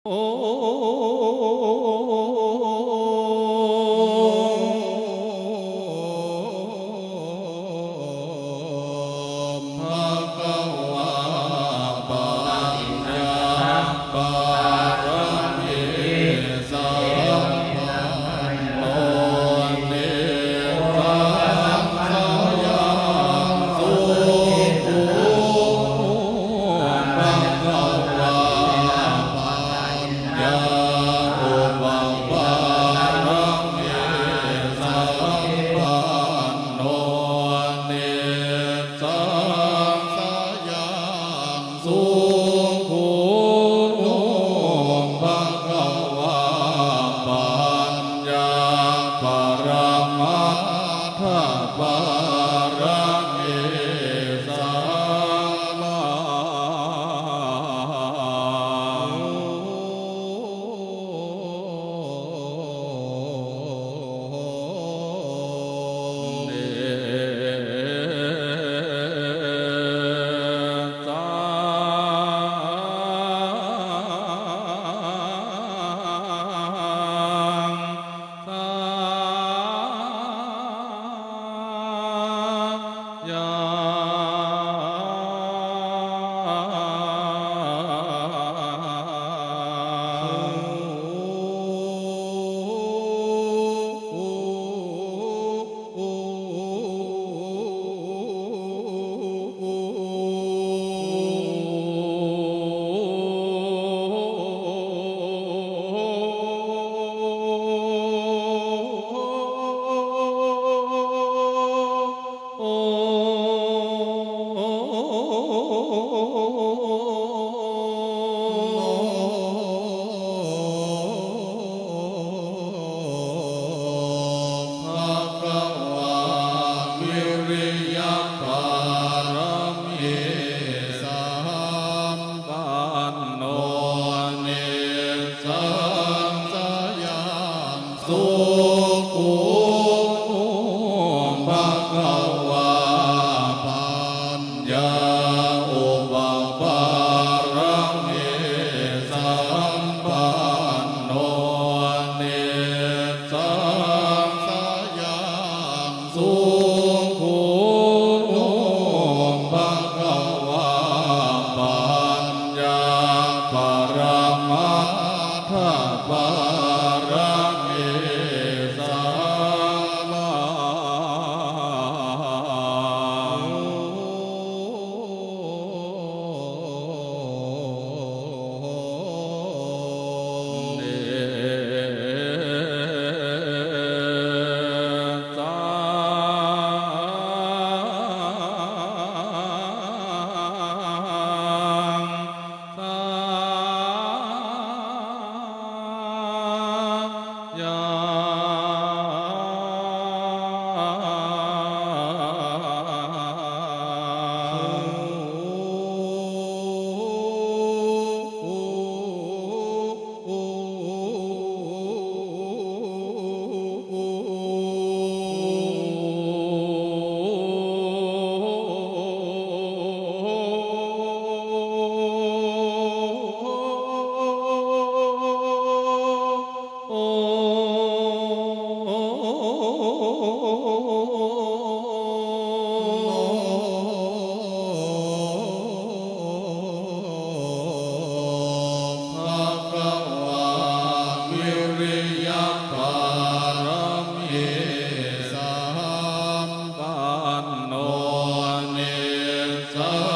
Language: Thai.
โอ้ภะคะวะปัญญาปารมิสัมปันโนนิสังสยังสุขุภะคะวะปัญญาอุปปารมิสัมปันโนนิสังสยังสุขุภะคะวะปัญญาปรมัตถปารมิสัมมาเนสาสุขุภะคะวะปัญญาอุปปารมิสัมปันโนนิสังสยังสุขุภะคะวะปัญญาปรมัตถปารมิสัมมาเนสาสัมปันโนนิสั